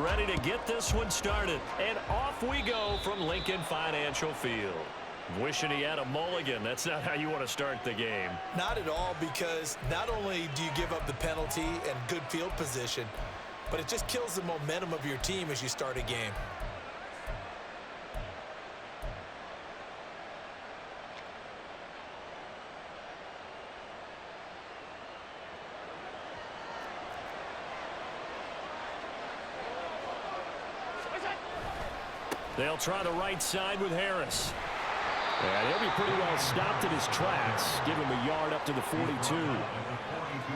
ready to get this one started. And off we go from Lincoln Financial Field. Wishing he had a mulligan. That's not how you want to start the game. Not at all, because not only do you give up the penalty and good field position, but it just kills the momentum of your team as you start a game. They'll try the right side with Harris. And he'll be pretty well stopped in his tracks. Give him a yard up to the 42.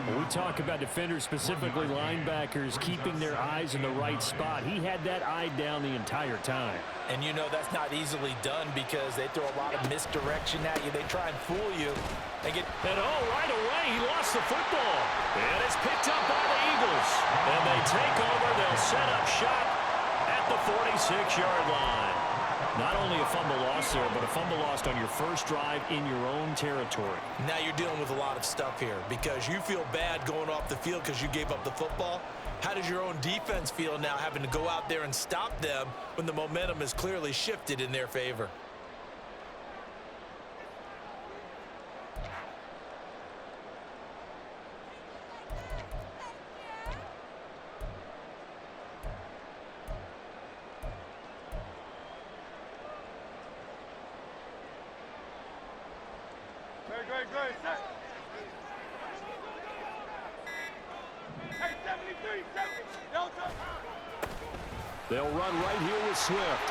When we talk about defenders, specifically linebackers, keeping their eyes in the right spot, he had that eye down the entire time. And you know that's not easily done because they throw a lot of misdirection at you. They try and fool you. They get... And right away, he lost the football. And it's picked up by the Eagles. And they take over. They'll set up shop at the 46-yard line. Not only a fumble loss there, but a fumble lost on your first drive in your own territory. Now you're dealing with a lot of stuff here because you feel bad going off the field because you gave up the football. How does your own defense feel now having to go out there and stop them when the momentum is clearly shifted in their favor? Great, set. Hey, 73, 70, Delta. They'll run right here with Swift.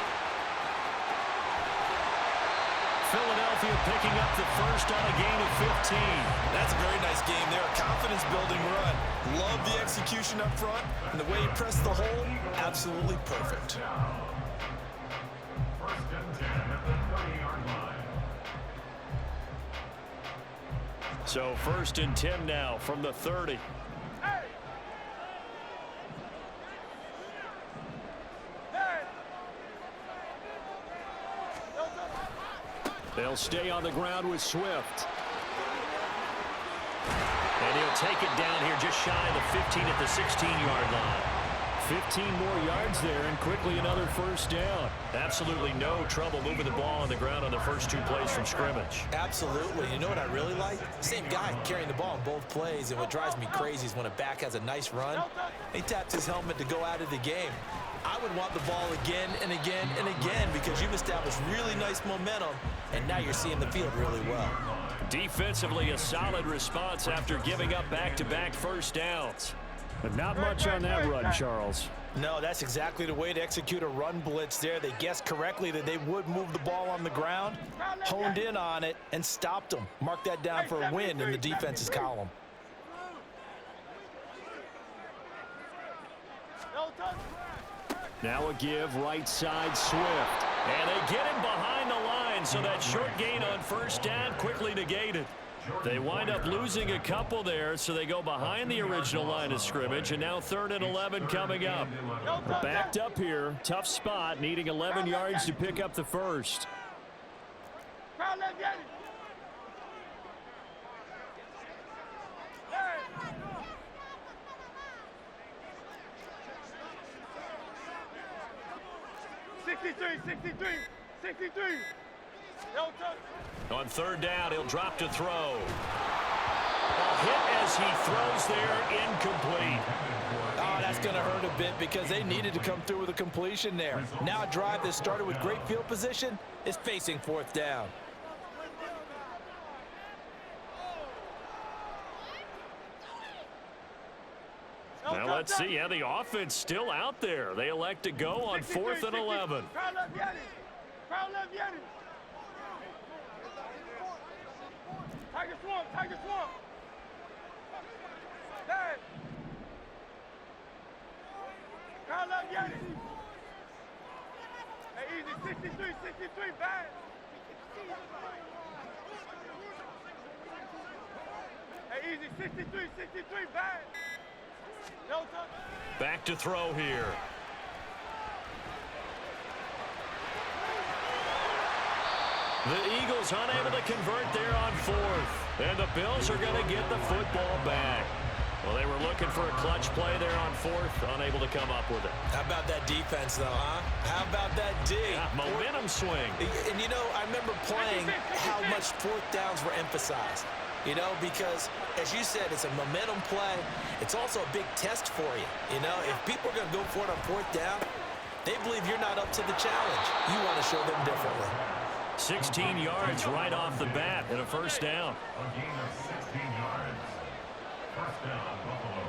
Philadelphia picking up the first on a gain of 15. That's a very nice game there. A confidence-building run. Love the execution up front. And the way he pressed the hole, absolutely perfect. First and 10 at the 20-yard line. So first and 10 now from the 30. They'll stay on the ground with Swift. And he'll take it down here just shy of the 15 at the 16-yard line. 15 more yards there and quickly another first down. Absolutely no trouble moving the ball on the ground on the first two plays from scrimmage. Absolutely. You know what I really like? Same guy carrying the ball in both plays, and what drives me crazy is when a back has a nice run, he taps his helmet to go out of the game. I would want the ball again and again and again because you've established really nice momentum, and now you're seeing the field really well. Defensively, a solid response after giving up back-to-back first downs. But not much on that run, Charles. No, that's exactly the way to execute a run blitz there. They guessed correctly that they would move the ball on the ground, honed in on it, and stopped them. Mark that down for a win in the defense's column. Now a give, right side, Swift. And they get him behind the line, so that short gain on first down quickly negated. They wind up losing a couple there, so they go behind the original line of scrimmage, and now 3rd and 11 coming up. Backed up here, tough spot, needing 11 yards to pick up the first. On 3rd down, he'll drop to throw. A hit as he throws there, incomplete. Oh, that's going to hurt a bit because they needed to come through with a completion there. Now a drive that started with great field position is facing 4th down. Now let's see how the offense still out there. They elect to go on 4th and 11. Tiger Swamp, Tiger Swamp. Hey. Carl up, Yanni. Hey, easy, 63, bad. Hey, easy, 63, bad. No touch. Back to throw here. The Eagles unable to convert there on 4th. And the Bills are going to get the football back. Well, they were looking for a clutch play there on fourth, unable to come up with it. How about that defense, though, huh? How about that D? Yeah, momentum swing. And, you know, I remember playing how much fourth downs were emphasized. You know, because, as you said, it's a momentum play. It's also a big test for you. You know, if people are going to go for it on fourth down, they believe you're not up to the challenge. You want to show them differently. 16 yards right off the bat and a first down. A gain of 16 yards. First down, Buffalo.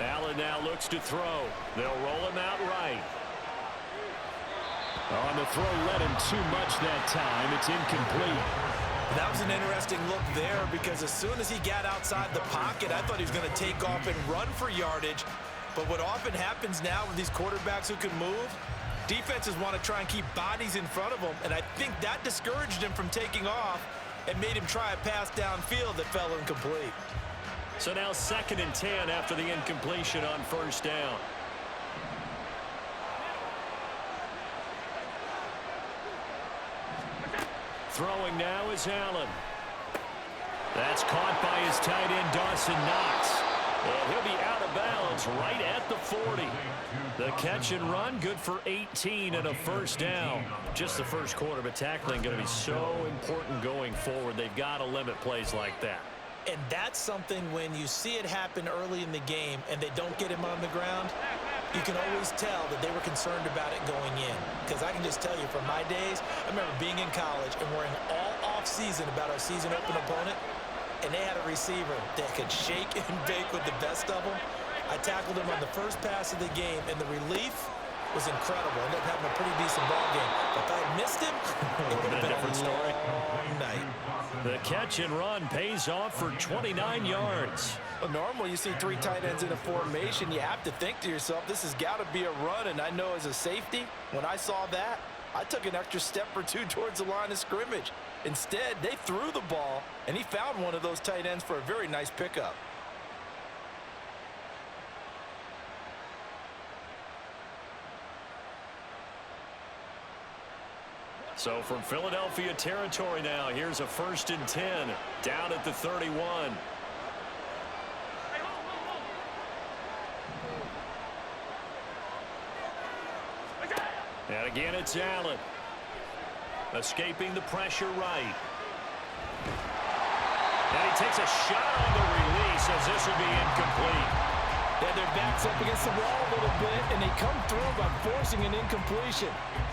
Allen now looks to throw. They'll roll him out right. On the throw, led him too much that time. It's incomplete. That was an interesting look there because as soon as he got outside the pocket, I thought he was going to take off and run for yardage. But what often happens now with these quarterbacks who can move, defenses want to try and keep bodies in front of them, and I think that discouraged him from taking off and made him try a pass downfield that fell incomplete. So now 2nd and 10 after the incompletion on first down. Throwing now is Allen. That's caught by his tight end, Dawson Knox. And he'll be out of bounds right at the 40. The catch and run, good for 18 and a first down. Just the first quarter, but tackling going to be so important going forward. They've got to limit plays like that. And that's something when you see it happen early in the game and they don't get him on the ground, you can always tell that they were concerned about it going in. Because I can just tell you from my days, I remember being in college and worrying all off-season about our season open opponent, and they had a receiver that could shake and bake with the best of them. I tackled him on the first pass of the game, and the relief was incredible. I ended up having a pretty decent ball game. But if I had missed him, it would have been a different story. Night. The catch and run pays off for 29 yards. Well, normally you see 3 tight ends in a formation, you have to think to yourself, this has got to be a run. And I know as a safety, when I saw that, I took an extra step or two towards the line of scrimmage. Instead, they threw the ball, and he found one of those tight ends for a very nice pickup. So from Philadelphia territory now, here's a 1st and 10 down at the 31. And again, it's Allen. Escaping the pressure right. And he takes a shot on the release as this will be incomplete. Yeah, their back's up against the wall a little bit, and they come through by forcing an incompletion.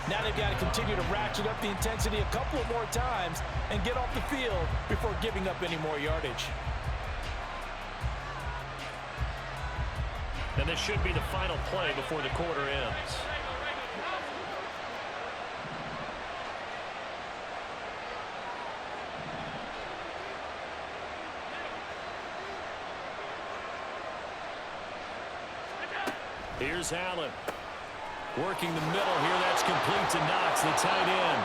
Now they've got to continue to ratchet up the intensity a couple of more times and get off the field before giving up any more yardage. And this should be the final play before the quarter ends. Here's Allen. Working the middle here. That's complete to Knox, the tight end.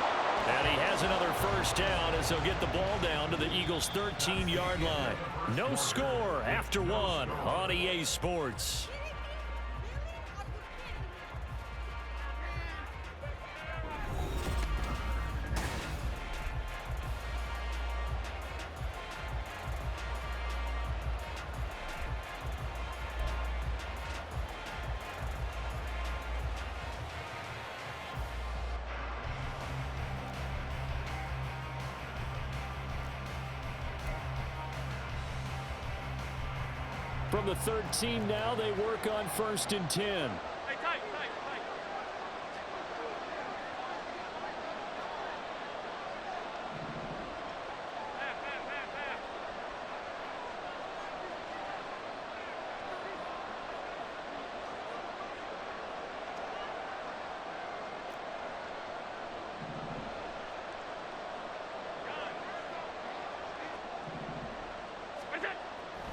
And he has another first down as they'll get the ball down to the Eagles' 13-yard line. No score after 1 on EA Sports. From the 13 now, they work on 1st and 10. Hey, tight.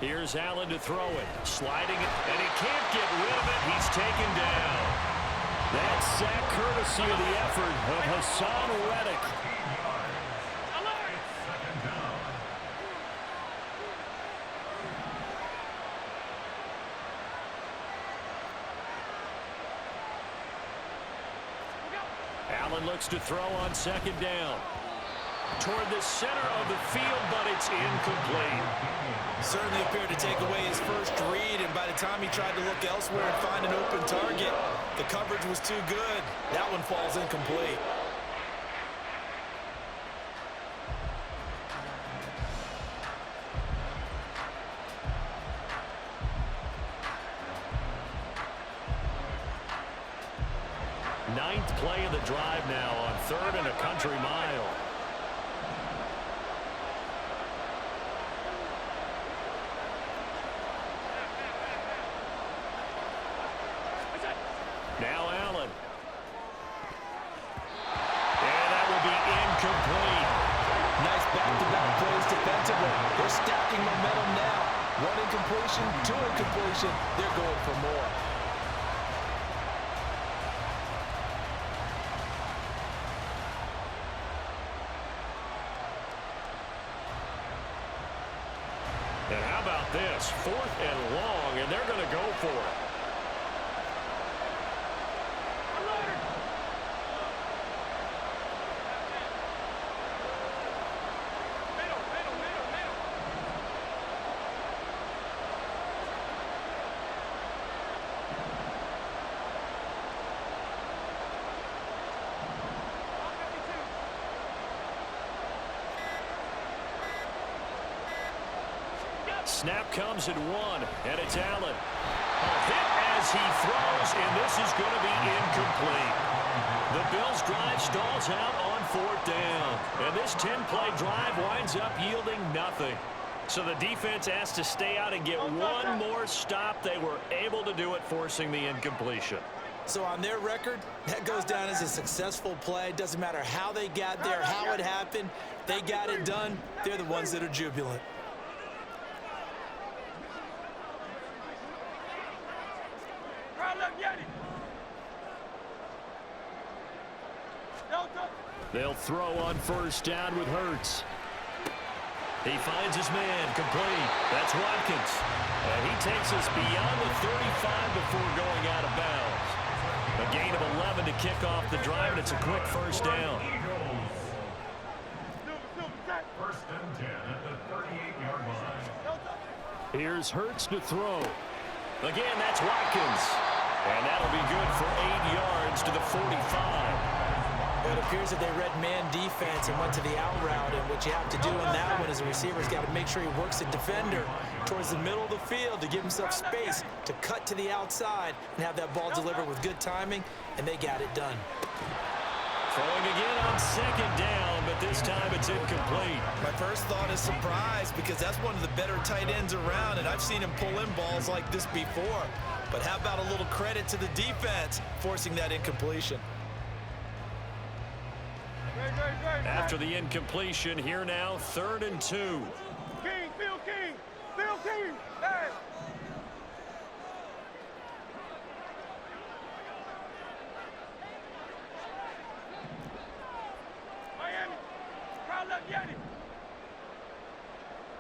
Here's Allen to throw it. Sliding it, and he can't get rid of it. He's taken down. That sack courtesy of the effort of Hassan Reddick. looks to throw on second down. Toward the center of the field, but it's incomplete. Certainly appeared to take away his first read, and by the time he tried to look elsewhere and find an open target, the coverage was too good. That one falls incomplete. Ninth play of the drive now on 3rd and a country mile. Now Allen. And that will be incomplete. Nice back-to-back plays defensively. They're stacking momentum now. One incompletion, two incompletion. They're going for more. And how about this? 4th and long, and they're going to go for it. Snap comes at 1, and it's Allen. A hit as he throws, and this is going to be incomplete. The Bills' drive stalls out on 4th down, and this 10-play drive winds up yielding nothing. So the defense has to stay out and get one more stop. They were able to do it, forcing the incompletion. So on their record, that goes down as a successful play. Doesn't matter how they got there, how it happened. They got it done. They're the ones that are jubilant. They'll throw on 1st down with Hurts. He finds his man, complete. That's Watkins. And he takes us beyond the 35 before going out of bounds. A gain of 11 to kick off the drive, and it's a quick 1st down. First and 10 at the 38-yard line. Here's Hurts to throw. Again, that's Watkins. And that'll be good for 8 yards to the 45. It appears that they read man defense and went to the out route, and what you have to do in that one is a receiver's got to make sure he works the defender towards the middle of the field to give himself space to cut to the outside and have that ball delivered with good timing, and they got it done. Throwing again on 2nd down, but this time it's incomplete. My first thought is surprise, because that's one of the better tight ends around, and I've seen him pull in balls like this before. But how about a little credit to the defense forcing that incompletion? After the incompletion, here now, 3rd and 2. King, Phil King, Phil King, hey! Miami, crowd left Yeti.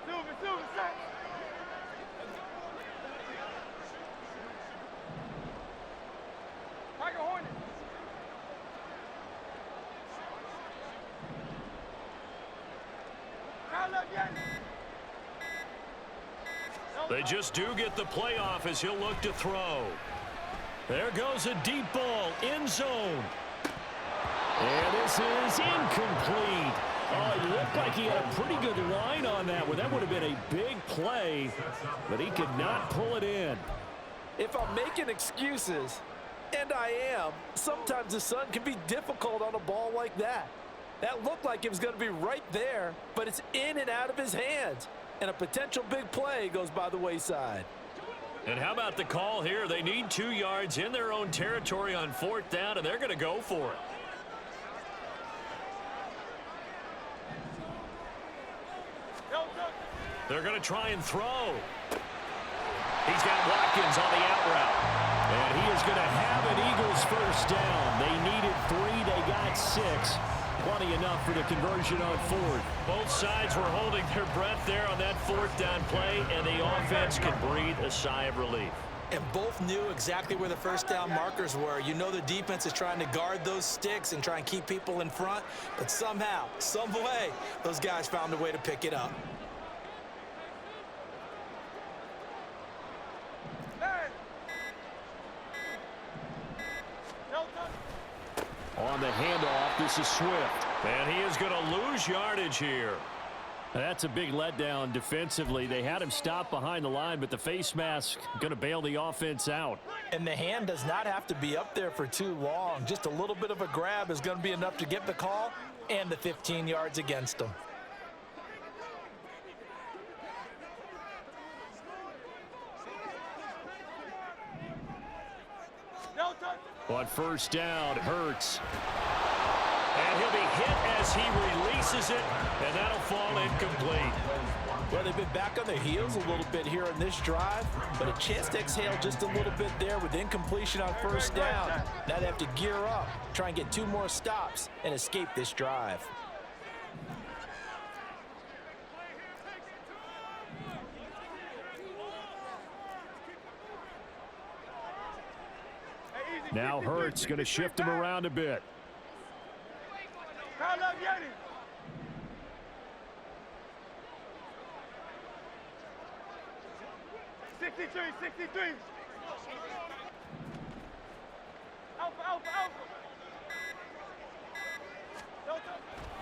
Silver, set. Tiger Hornet. They just do get the playoff as he'll look to throw. There goes a deep ball, end zone. And this is incomplete. Oh, it looked like he had a pretty good line on that one. That would have been a big play, but he could not pull it in. If I'm making excuses, and I am, sometimes the sun can be difficult on a ball like that. That looked like it was going to be right there, but it's in and out of his hands. And a potential big play goes by the wayside. And how about the call here? They need 2 yards in their own territory on 4th down, and they're going to go for it. They're going to try and throw. He's got Watkins on the out route. And he is going to have an Eagles 1st down. They needed 3. They got 6. Plenty enough for the conversion on 4th. Both sides were holding their breath there on that 4th down play, and the offense can breathe a sigh of relief. And both knew exactly where the first down markers were. You know the defense is trying to guard those sticks and try and keep people in front, but somehow, some way, those guys found a way to pick it up. On the handoff, this is Swift. And he is going to lose yardage here. That's a big letdown defensively. They had him stop behind the line, but the face mask going to bail the offense out. And the hand does not have to be up there for too long. Just a little bit of a grab is going to be enough to get the call and the 15 yards against them. On first down, Hurts. And he'll be hit as he releases it, and that'll fall incomplete. Well, they've been back on their heels a little bit here in this drive, but a chance to exhale just a little bit there with incompletion on first down. Now they have to gear up, try and get 2 more stops, and escape this drive. Now Hurts going to shift him around a bit. 63. Alpha.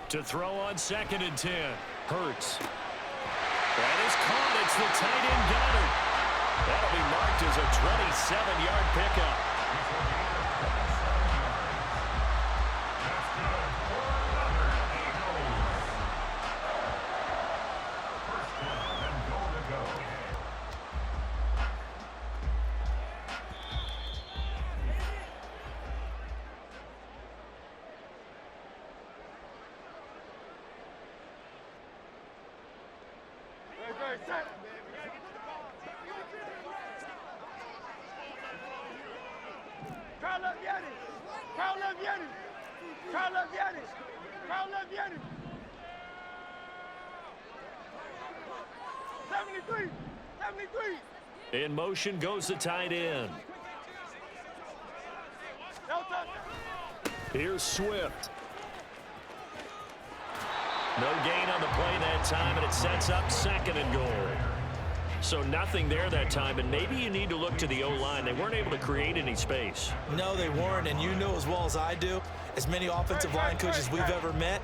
To throw on 2nd and 10. Hurts. That is caught. It's the tight end Goddard. That'll be marked as a 27-yard pickup. In motion goes the tight end. Here's Swift. No gain on the play that time, and it sets up 2nd and goal. So nothing there that time, and maybe you need to look to the O-line. They weren't able to create any space. No, they weren't, and you know as well as I do, as many offensive line coaches we've ever met,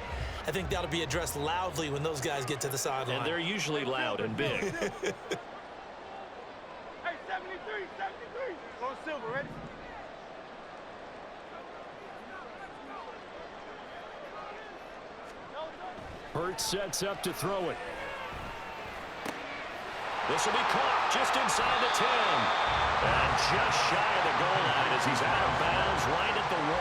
I think that'll be addressed loudly when those guys get to the sideline. And they're usually loud and big. Hey, 73. Go Silver, ready? Hurts sets up to throw it. This will be caught just inside the 10. And just shy of the goal line as he's out of bounds right at the 1.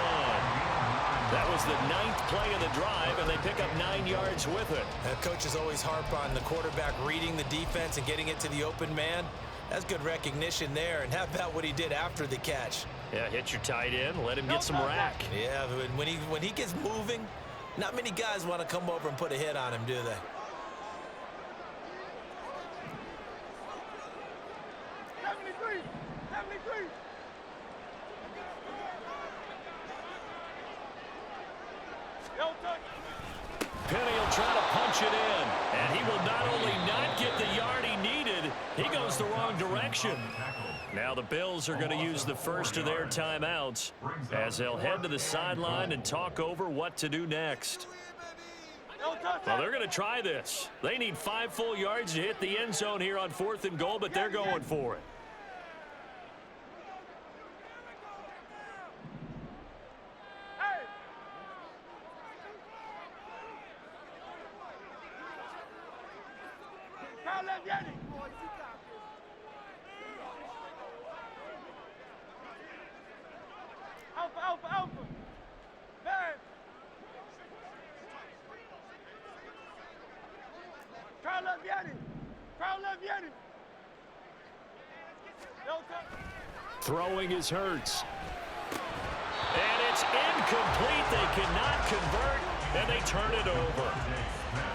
That was the 9th play of the drive, and they pick up 9 yards with it. Coaches always harp on the quarterback reading the defense and getting it to the open man. That's good recognition there. And how about what he did after the catch? Yeah, hit your tight end, let him get some rack. Yeah, but when he gets moving, not many guys want to come over and put a hit on him, do they? 73. Penny will try to punch it in, and he will not only not get the yard he needed, he goes the wrong direction. Now the Bills are going to use the first of their timeouts as they'll head to the sideline and talk over what to do next. Well, they're going to try this. They need 5 full yards to hit the end zone here on 4th and goal, but they're going for it. Alpha. Man. Carl Leviani. Throwing is Hurts. And it's incomplete. They cannot convert. and they turn it over.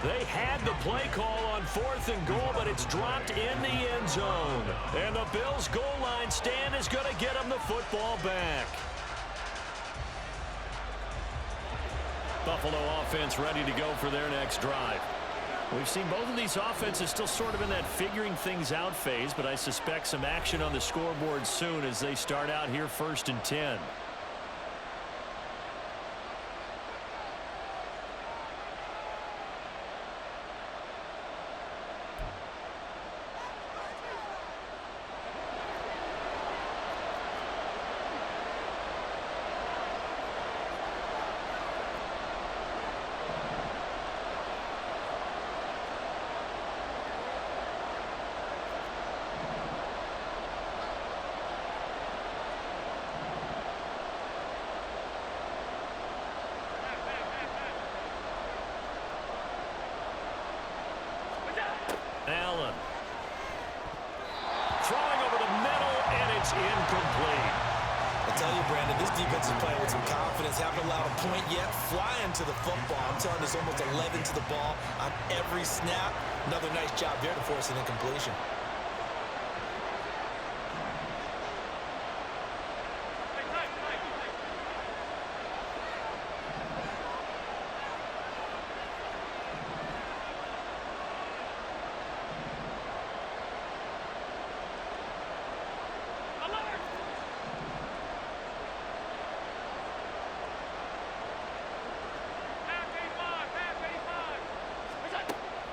They had the play call on 4th and goal, but it's dropped in the end zone. And the Bills' goal line stand is going to get them the football back. Buffalo offense ready to go for their next drive. We've seen both of these offenses still sort of in that figuring things out phase, but I suspect some action on the scoreboard soon as they start out here 1st and 10. Allen. Throwing over the middle, and it's incomplete. I tell you, Brandon, this defense is playing with some confidence. Haven't allowed a point yet. Flying to the football. I'm telling you, there's almost 11 to the ball on every snap. Another nice job there to force an incompletion.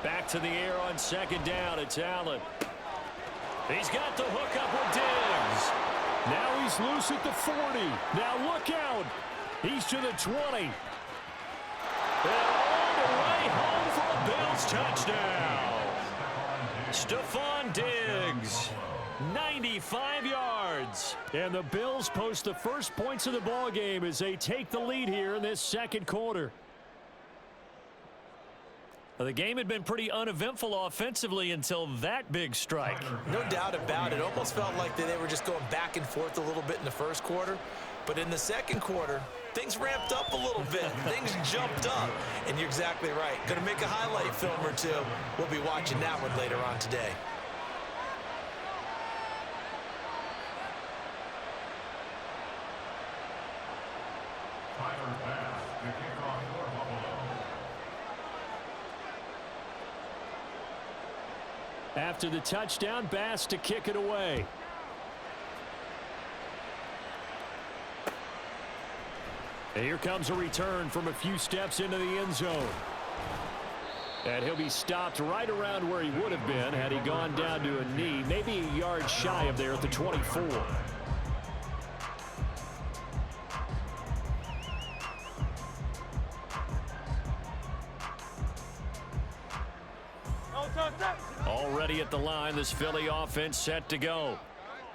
Back to the air on 2nd down. It's Allen. He's got the hook up with Diggs. Now he's loose at the 40. Now look out. He's to the 20. And all the way home for a Bills touchdown. Stephon Diggs, 95 yards. And the Bills post the first points of the ball game as they take the lead here in this 2nd quarter. Well, the game had been pretty uneventful offensively until that big strike. No doubt about it. Almost felt like they were just going back and forth a little bit in the 1st quarter. But in the 2nd quarter, things ramped up a little bit. Things jumped up. And you're exactly right. Going to make a highlight film or two. We'll be watching that one later on today. After the touchdown, Bass to kick it away. And here comes a return from a few steps into the end zone. And he'll be stopped right around where he would have been had he gone down to a knee, maybe a yard shy of there at the 24. Already at the line, this Philly offense set to go.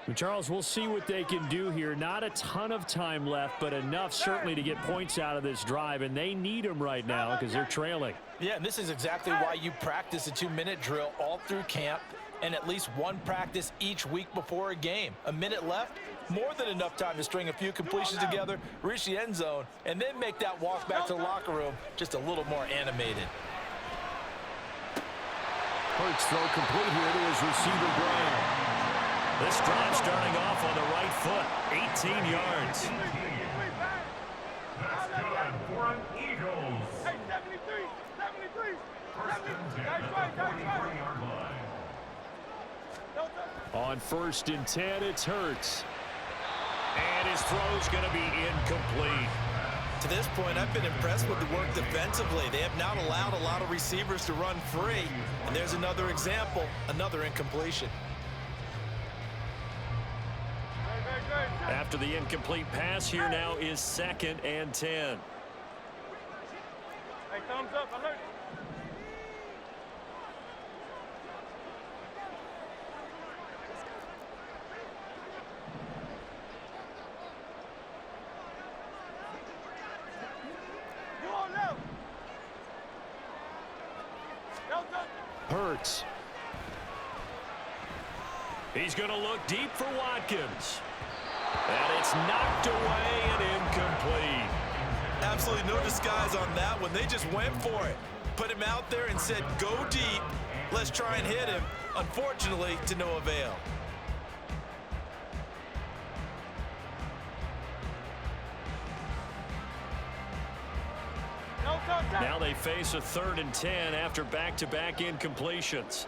And Charles, we'll see what they can do here. Not a ton of time left, but enough certainly to get points out of this drive, and they need them right now because they're trailing. Yeah, and this is exactly why you practice a 2-minute drill all through camp and at least one practice each week before a game. A minute left, more than enough time to string a few completions together, reach the end zone, and then make that walk back to the locker room just a little more animated. Hurts throw complete here to his receiver, Brown. This drive starting off on the right foot, 18 yards. That's good for an Eagles. Hey, 73, 73, 73. That's right. 23-yard line. On 1st and 10, it's Hurts. And his throw's going to be incomplete. To this point, I've been impressed with the work defensively. They have not allowed a lot of receivers to run free. And there's another example, another incompletion. After the incomplete pass, here now is 2nd and 10. Hey, thumbs up, alert. Hurts. He's going to look deep for Watkins. And it's knocked away and incomplete. absolutely no disguise on that one. They just went for it. Put him out there and said, go deep. Let's try and hit him. Unfortunately, to no avail. Now they face a 3rd and 10 after back-to-back incompletions.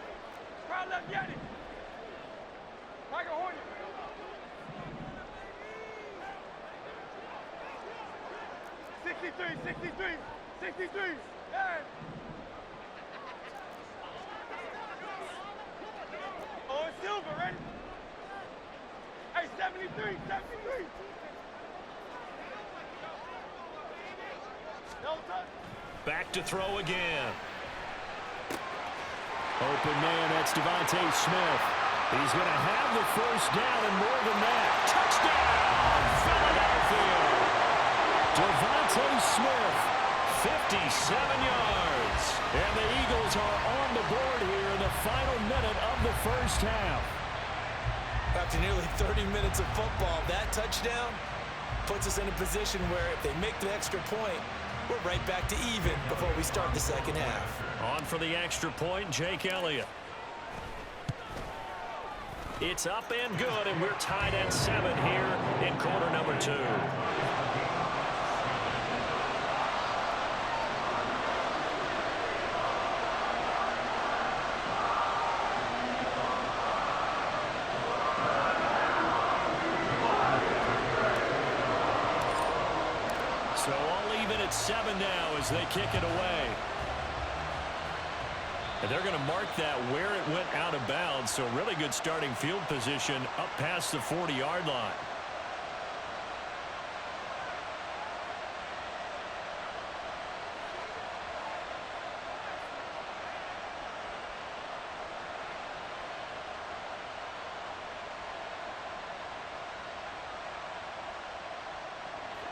63. Hey. Oh, it's Silver, ready? Hey, 73. No touch. Back to throw again. Open man, that's Devontae Smith. He's going to have the first down and more than that. Touchdown, Philadelphia. Devontae Smith. 57 yards. And the Eagles are on the board here in the final minute of the first half. After nearly 30 minutes of football, that touchdown puts us in a position where if they make the extra point, we're right back to even before we start the second half. On for the extra point, Jake Elliott. It's up and good, and we're tied at 7 here in quarter number 2. So all even at 7 now as they kick it away. And they're going to mark that where it went out of bounds. So really good starting field position up past the 40-yard line.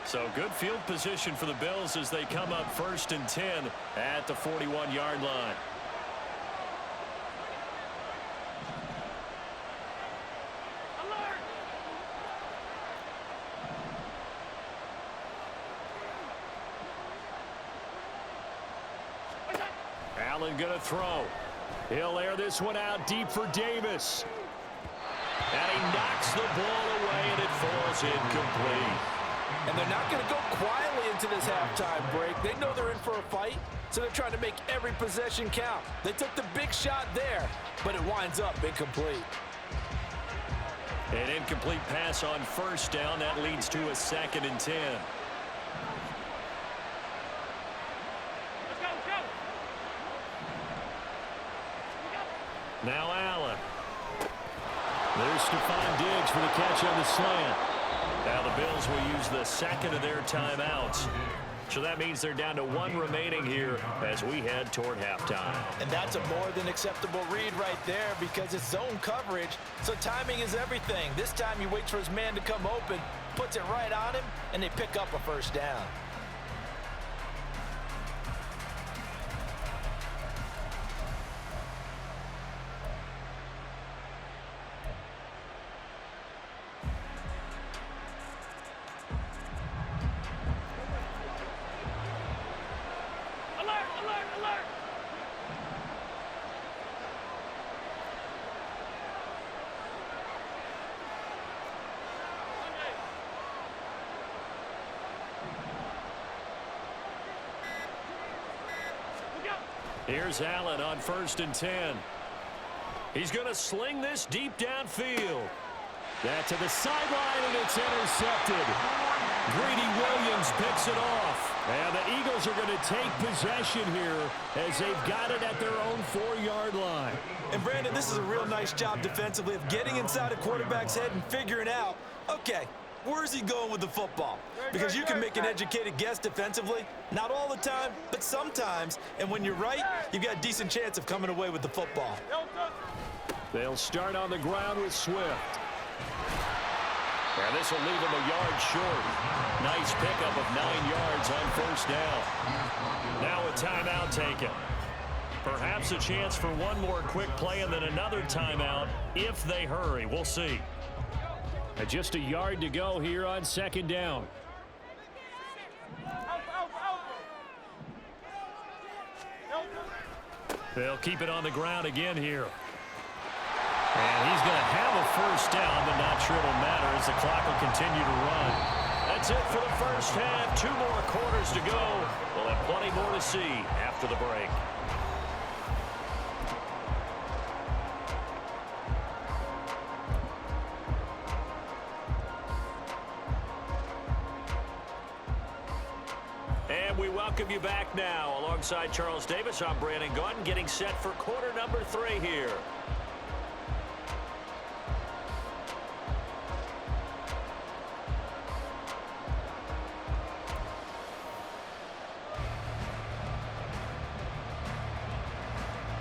So good field position for the Bills as they come up 1st and 10 at the 41-yard line. Allen going to throw. He'll air this one out deep for Davis. And he knocks the ball away, and it falls incomplete. And they're not going to go quietly into this halftime break. They know they're in for a fight, so they're trying to make every possession count. They took the big shot there, but it winds up incomplete. An incomplete pass on 1st down. That leads to a 2nd and 10. Now Allen. There's Stephon Diggs for the catch on the slant. Now the Bills will use the 2nd of their timeouts. So that means they're down to 1 remaining here as we head toward halftime. And that's a more than acceptable read right there because it's zone coverage, so timing is everything. This time he waits for his man to come open, puts it right on him, and they pick up a 1st down. Here's Allen on 1st and 10. He's going to sling this deep downfield. That to the sideline, and it's intercepted. Greedy Williams picks it off. And the Eagles are going to take possession here as they've got it at their own 4-yard line. And Brandon, this is a real nice job defensively of getting inside a quarterback's head and figuring out, okay, where's he going with the football? Because you can make an educated guess defensively, not all the time, but sometimes. And when you're right, you've got a decent chance of coming away with the football. They'll start on the ground with Swift. And this will leave him a yard short. Nice pickup of 9 yards on 1st down. Now a timeout taken. Perhaps a chance for one more quick play and then another timeout if they hurry. We'll see. Just a yard to go here on 2nd down. They'll keep it on the ground again here. And he's going to have a first down, but not sure it'll matter as the clock will continue to run. That's it for the first half. 2 more quarters to go. We'll have plenty more to see after the break. And we welcome you back now. Alongside Charles Davis, I'm Brandon Gaudin, getting set for quarter number 3 here.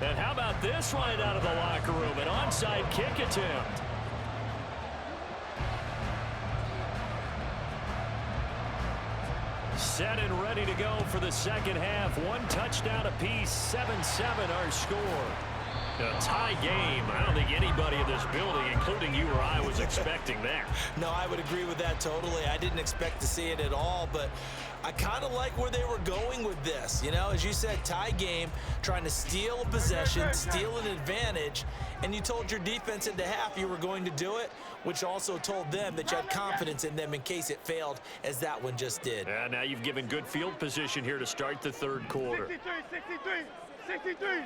And how about this right out of the locker room? An onside kick attempt. Set and ready to go for the second half. 1 touchdown apiece, 7-7 our score. A tie game. I don't think anybody in this building, including you or I, was expecting that. No, I would agree with that totally. I didn't expect to see it at all, but I kind of like where they were going with this. You know, as you said, tie game, trying to steal a possession, steal an advantage, and you told your defense into half you were going to do it, which also told them that you had confidence in them in case it failed, as that one just did. Yeah, now you've given good field position here to start the third quarter. 63.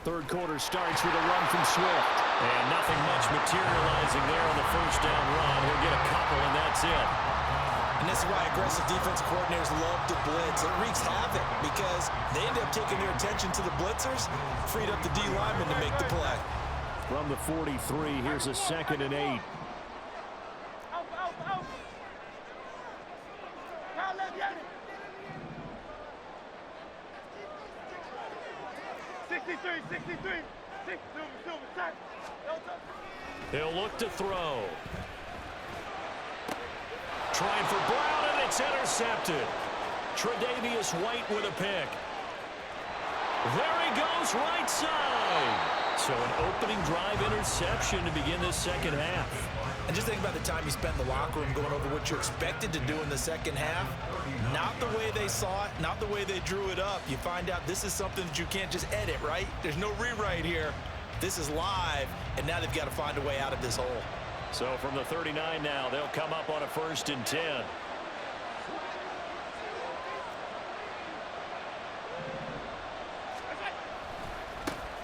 Third quarter starts with a run from Swift. And nothing much materializing there on the first down run. He'll get a couple, and that's it. And this is why aggressive defensive coordinators love to blitz. It wreaks havoc because they end up taking their attention to the blitzers, freed up the D lineman to make the play. From the 43, here's a 2nd and 8. Out. 63. He'll look to throw. Trying for Brown, and it's intercepted. Tre'Davious White with a pick. There he goes, right side. So an opening drive interception to begin this second half. And just think about the time you spent in the locker room going over what you expected to do in the second half. Not the way they saw it, not the way they drew it up. You find out this is something that you can't just edit, right? There's no rewrite here. This is live, and now they've got to find a way out of this hole. So from the 39 now, they'll come up on a 1st and 10.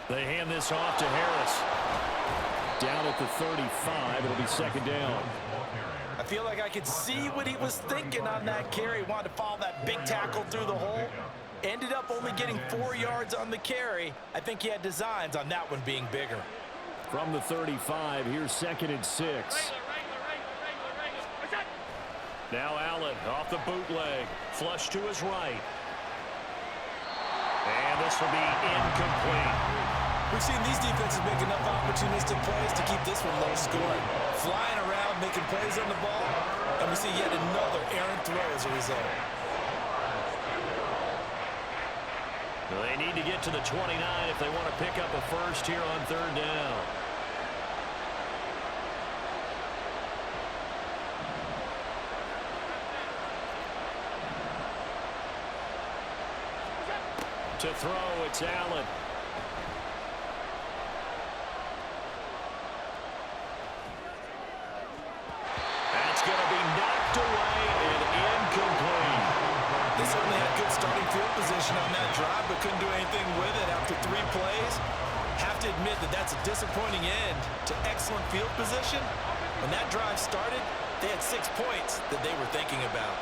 They hand this off to Harris. Down at the 35, it'll be 2nd down. I feel like I could see what he was thinking on that carry. Wanted to follow that big tackle through the hole. Ended up only getting 4 yards on the carry. I think he had designs on that one being bigger. From the 35, here's 2nd and 6. Now Allen off the bootleg. Flush to his right. And this will be incomplete. We've seen these defenses make enough opportunistic plays to keep this one low scoring. Flying around, making plays on the ball, and we see yet another errant throw as a result. They need to get to the 29 if they want to pick up a first here on 3rd down. To throw, it's Allen. That's going to be knocked away and incomplete. They certainly had good starting field position on that drive, but couldn't do anything with it after 3 plays. Have to admit that that's a disappointing end to excellent field position. When that drive started, they had 6 points that they were thinking about.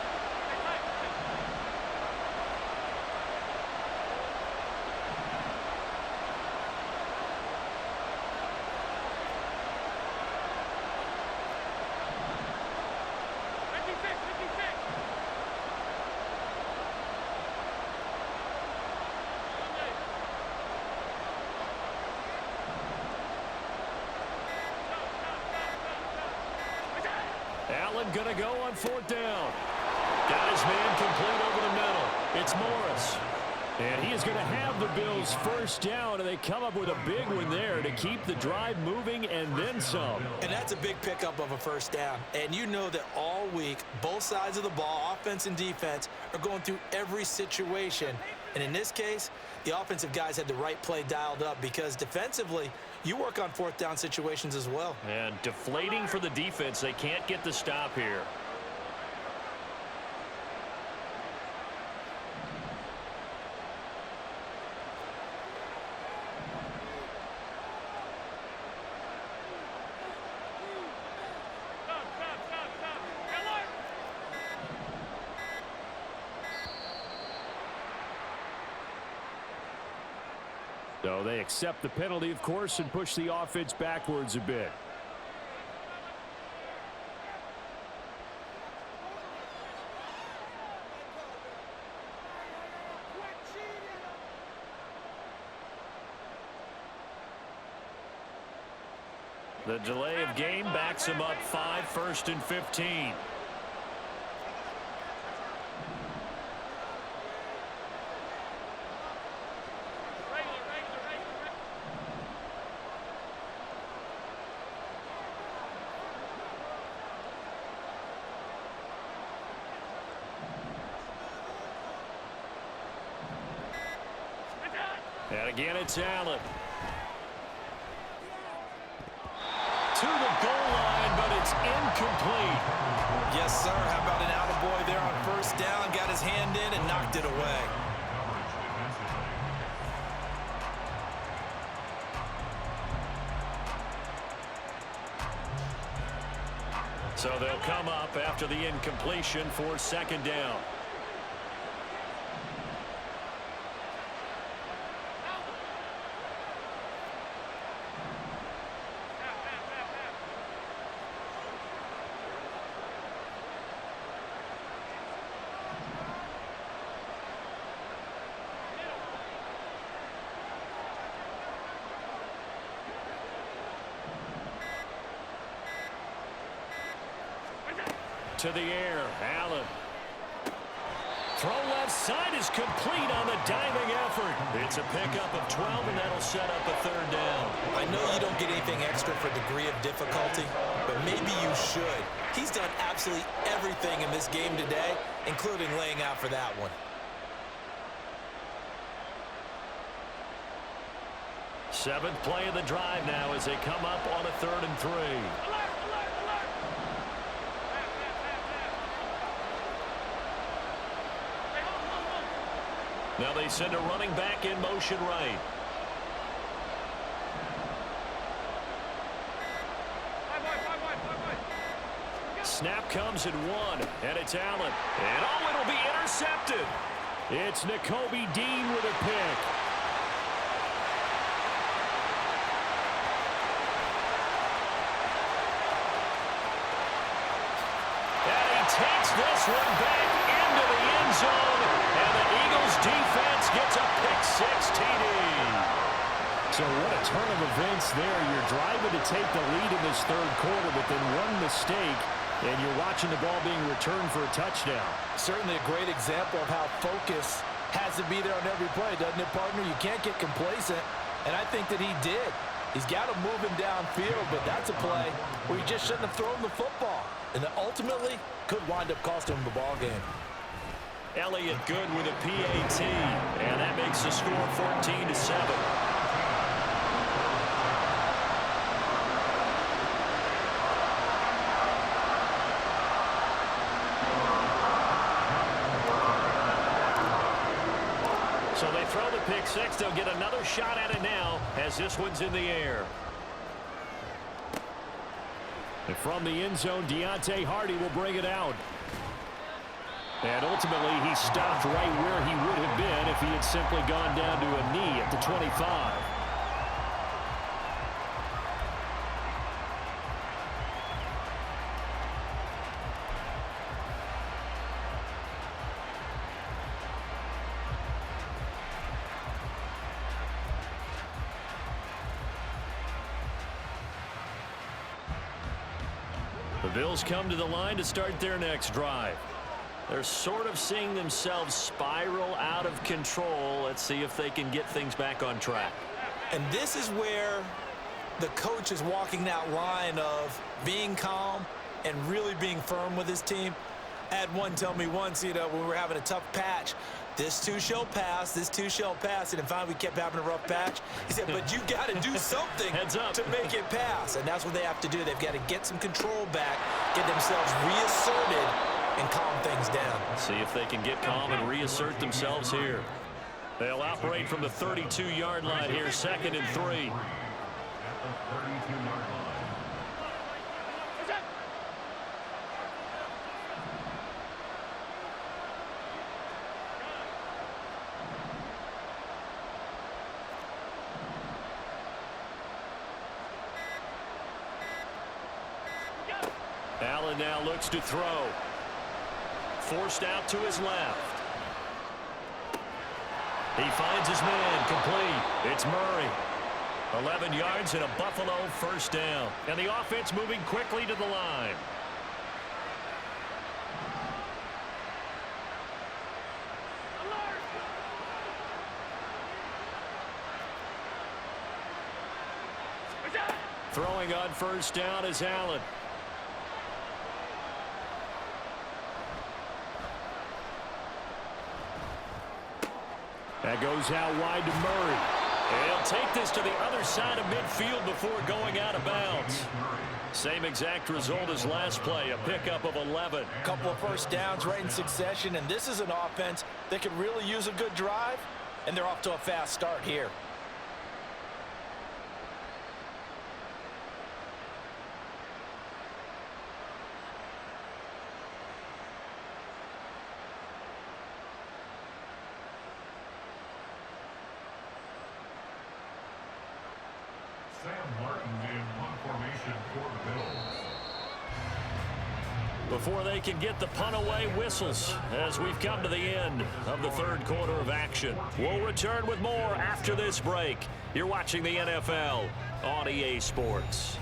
Allen going to go on 4th down. Got his man complete over the middle. It's Morris. And he is going to have the Bills first down, and they come up with a big one there to keep the drive moving and then some. And that's a big pickup of a first down. And you know that all week, both sides of the ball, offense and defense, are going through every situation. And in this case, the offensive guys had the right play dialed up because defensively, you work on fourth down situations as well. And deflating for the defense. They can't get the stop here. So they accept the penalty, of course, and push the offense backwards a bit. The delay of game backs him up 5, 1st and 15. And again, it's Allen. To the goal line, but it's incomplete. Yes, sir. How about an attaboy there on first down? Got his hand in and knocked it away. So they'll come up after the incompletion for second down. To the air, Allen. Throw left side is complete on the diving effort. It's a pickup of 12, and that'll set up a third down. I know you don't get anything extra for degree of difficulty, but maybe you should. He's done absolutely everything in this game today, including laying out for that one. Seventh play of the drive now as they come up on a 3rd and 3. Now they send a running back in motion right. Snap comes at 1, and it's Allen. And oh, it'll be intercepted. It's Nakobe Dean with a pick. And he takes this one back into the end zone. And the Eagles defense gets a pick-6 TD. So what a turn of events there. You're driving to take the lead in this third quarter, but then one mistake, and you're watching the ball being returned for a touchdown. Certainly a great example of how focus has to be there on every play, doesn't it, partner? You can't get complacent, and I think that he did. He's got to move him downfield, but that's a play where he just shouldn't have thrown the football, and that ultimately could wind up costing him the ball game. Elliott good with a PAT, and that makes the score 14-7. So they throw the pick-6. They'll get another shot at it now as this one's in the air. And from the end zone, Deontay Hardy will bring it out. And ultimately, he stopped right where he would have been if he had simply gone down to a knee at the 25. The Bills come to the line to start their next drive. They're sort of seeing themselves spiral out of control. Let's see if they can get things back on track. And this is where the coach is walking that line of being calm and really being firm with his team. I had one tell me once, when we were having a tough patch, this too shall pass, this too shall pass. And finally, we kept having a rough patch. He said, but you got to do something to make it pass. And that's what they have to do. They've got to get some control back, get themselves reasserted, and calm things down. See if they can get calm and reassert themselves here. They'll operate from the 32-yard line here, 2nd and 3. At the 32-yard line. Allen now looks to throw. Forced out to his left. He finds his man complete. It's Murray. 11 yards and a Buffalo first down. And the offense moving quickly to the line. Throwing on first down is Allen. That goes out wide to Murray. And he'll take this to the other side of midfield before going out of bounds. Same exact result as last play, a pickup of 11. A couple of first downs right in succession, and this is an offense that can really use a good drive, and they're off to a fast start here. Sam Martin in punt formation for the Bills. Before they can get the punt away, whistles as we've come to the end of the third quarter of action. We'll return with more after this break. You're watching the NFL on EA Sports.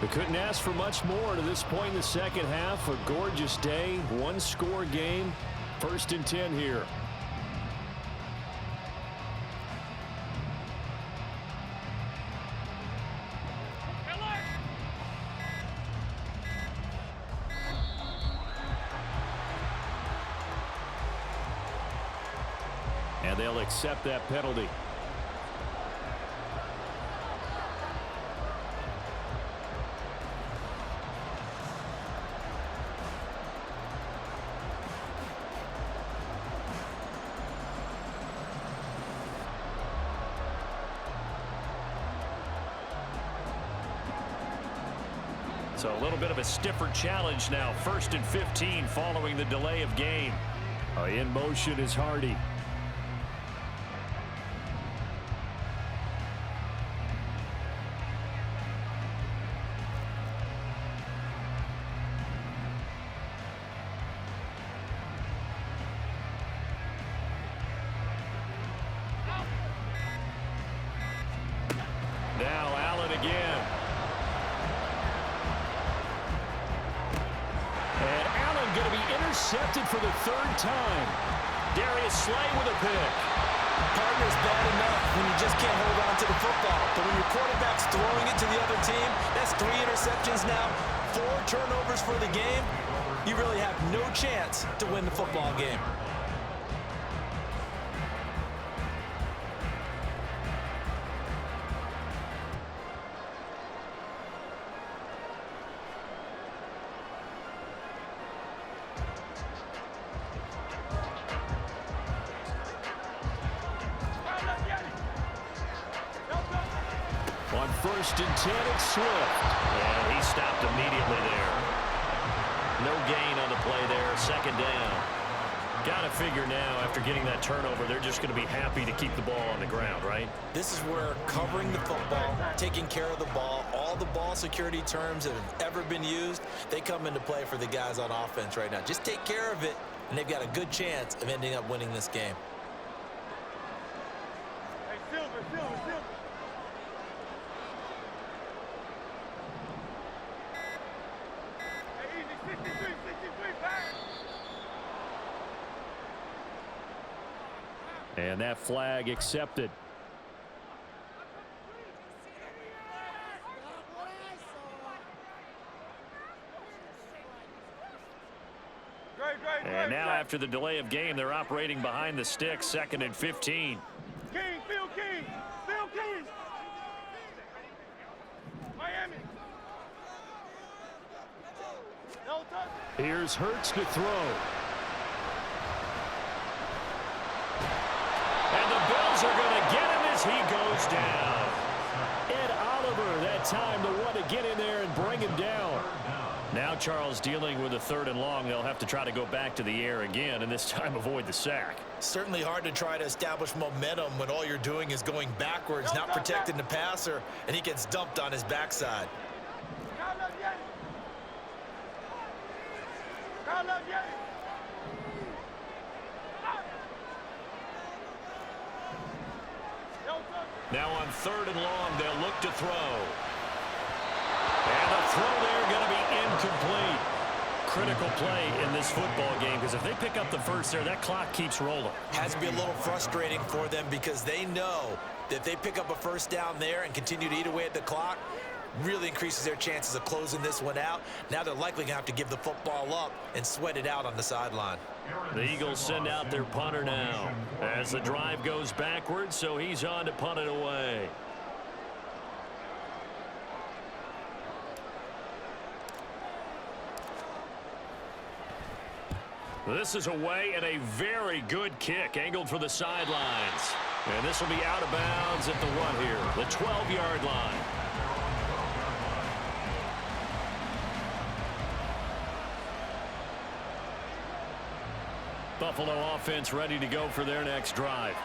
We couldn't ask for much more to this point in the second half. A gorgeous day, one-score game, 1st and 10 here. And they'll accept that penalty. So a little bit of a stiffer challenge now. 1st and 15 following the delay of game. In motion is Hardy. Now Allen again. And Allen going to be intercepted for the 3rd time. Darius Slay with a pick. Partner's bad enough when you just can't hold on to the football. But when your quarterback's throwing it to the other team, that's 3 interceptions now, 4 turnovers for the game. You really have no chance to win the football game. On 1st and 10, it's Swift. And he stopped immediately there. No gain on the play there, 2nd down. Got to figure now, after getting that turnover, they're just going to be happy to keep the ball on the ground, right? This is where covering the football, taking care of the ball, all the ball security terms that have ever been used, they come into play for the guys on offense right now. Just take care of it, and they've got a good chance of ending up winning this game. Hey, Silver. Hey, easy, 63, pass. And that flag accepted. Great. And now after the delay of game, they're operating behind the sticks, 2nd and 15. Phil King. Miami. No touch. Here's Hurts to throw. And the Bills are going to get him as he goes down. Ed Oliver, that time, the one to get in there and bring him down. Now Charles dealing with a 3rd and long. They'll have to try to go back to the air again, and this time avoid the sack. Certainly hard to try to establish momentum when all you're doing is going backwards, not protecting the passer, and he gets dumped on his backside. Now on 3rd and long, they'll look to throw. And the throw there going to be incomplete. Critical play in this football game, because if they pick up the first there, that clock keeps rolling. Has to be a little frustrating for them because they know that if they pick up a first down there and continue to eat away at the clock, really increases their chances of closing this one out. Now they're likely going to have to give the football up and sweat it out on the sideline. The Eagles send out their punter now as the drive goes backwards, so he's on to punt it away. This is away and a very good kick angled for the sidelines. And this will be out of bounds at the what here? The 12-yard line. Buffalo offense ready to go for their next drive.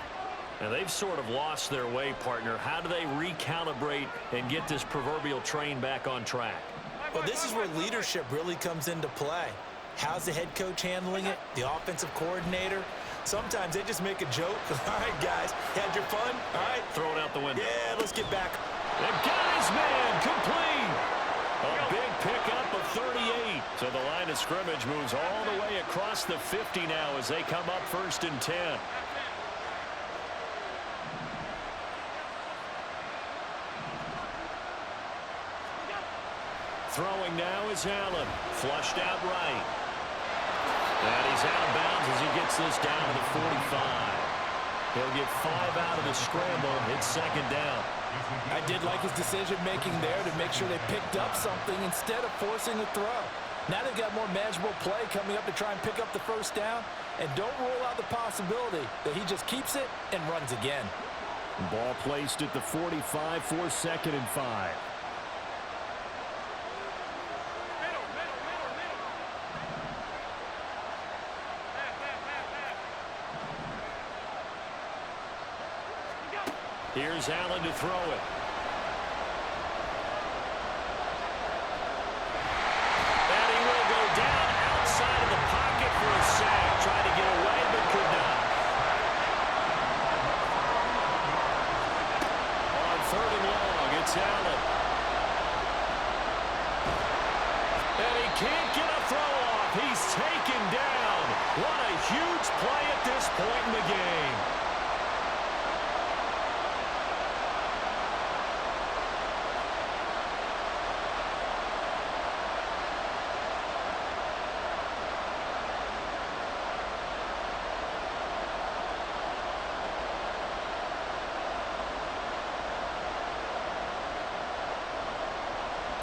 And they've sort of lost their way, partner. How do they recalibrate and get this proverbial train back on track? Well, this is where leadership really comes into play. How's the head coach handling it? The offensive coordinator? Sometimes they just make a joke. All right, guys, had your fun? All right. Throw it out the window. Yeah, let's get back. They got his man complete. A big pickup of 38. So the line of scrimmage moves all the way across the 50 now as they come up 1st and 10. Throwing now is Allen. Flushed out right. And he's out of bounds as he gets this down to the 45. He'll get 5 out of the scramble. It's 2nd down. I did like his decision-making there to make sure they picked up something instead of forcing the throw. Now they've got more manageable play coming up to try and pick up the first down. And don't rule out the possibility that he just keeps it and runs again. Ball placed at the 45 for 2nd and 5. Here's Allen to throw it. And he will go down outside of the pocket for a sack. Tried to get away, but could not. On 3rd and long, it's Allen. And he can't get a throw off. He's taken down. What a huge play at this point in the game.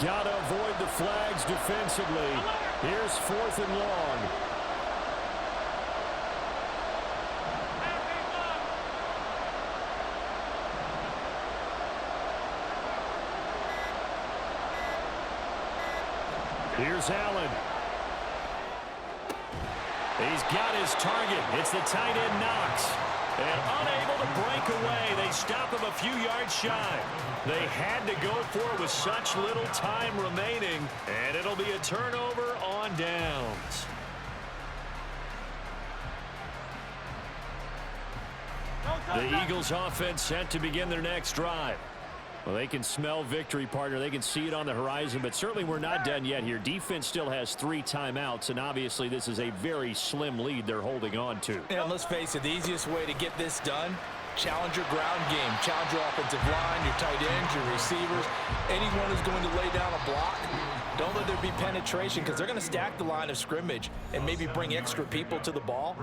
Got to avoid the flags defensively. Here's 4th and long. Here's Allen. He's got his target. It's the tight end Knox. And unable to break away. They stop him a few yards shy. They had to go for it with such little time remaining. And it'll be a turnover on downs. The Eagles offense set to begin their next drive. Well, they can smell victory, partner. They can see it on the horizon, but certainly we're not done yet here. Defense still has 3 timeouts, and obviously this is a very slim lead they're holding on to. And let's face it, the easiest way to get this done, challenge your ground game. Challenge your offensive line, your tight ends, your receivers. Anyone who's going to lay down a block, don't let there be penetration because they're going to stack the line of scrimmage and maybe bring extra people to the ball.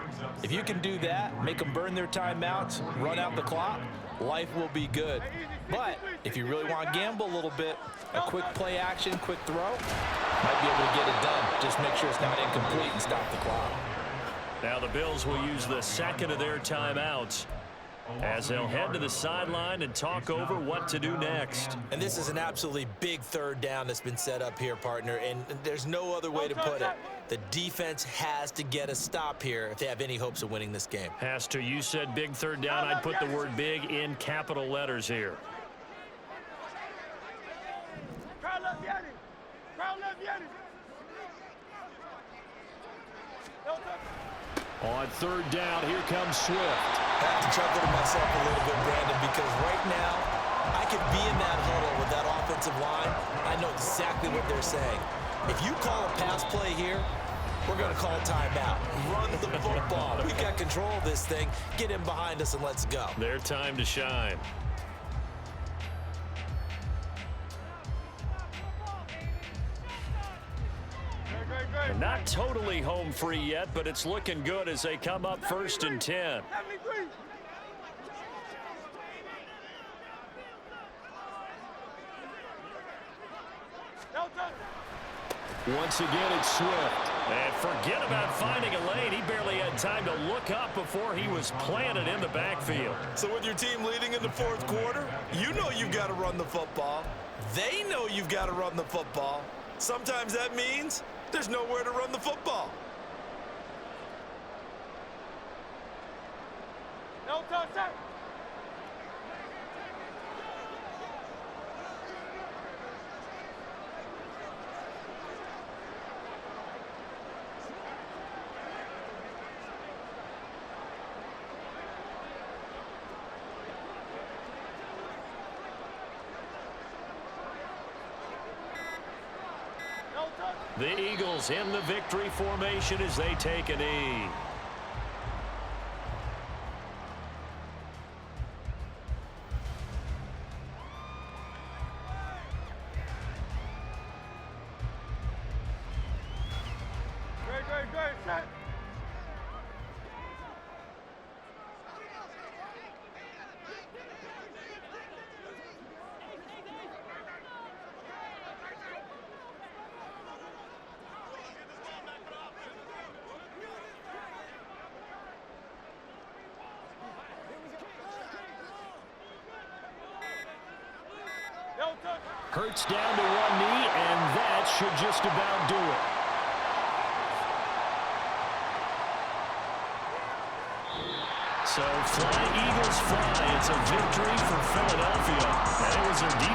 If you can do that, make them burn their timeouts, run out the clock, life will be good. But if you really want to gamble a little bit, a quick play action, quick throw, might be able to get it done. Just make sure it's not incomplete and stop the clock. Now the Bills will use the second of their timeouts as they'll head to the sideline and talk over what to do next. And this is an absolutely big third down that's been set up here, partner, and there's no other way to put it. The defense has to get a stop here if they have any hopes of winning this game. Has to. You said big third down. I'd put the word big in capital letters here. On third down, here comes Swift. I have to chuckle to myself a little bit, Brandon, because right now I could be in that huddle with that offensive line. I know exactly what they're saying. If you call a pass play here, we're going to call timeout. Run the football. We got control of this thing. Get in behind us and let's go. Their time to shine. And not totally home free yet, but it's looking good as they come up 1st and 10. Once again, it's Swift. And forget about finding a lane. He barely had time to look up before he was planted in the backfield. So with your team leading in the 4th quarter, you know you've got to run the football. They know you've got to run the football. Sometimes that means there's nowhere to run the football. No touch. The Eagles in the victory formation as they take a knee. Great, set. Hurts down to one knee, and that should just about do it. So fly, Eagles fly. It's a victory for Philadelphia. And it was their defense.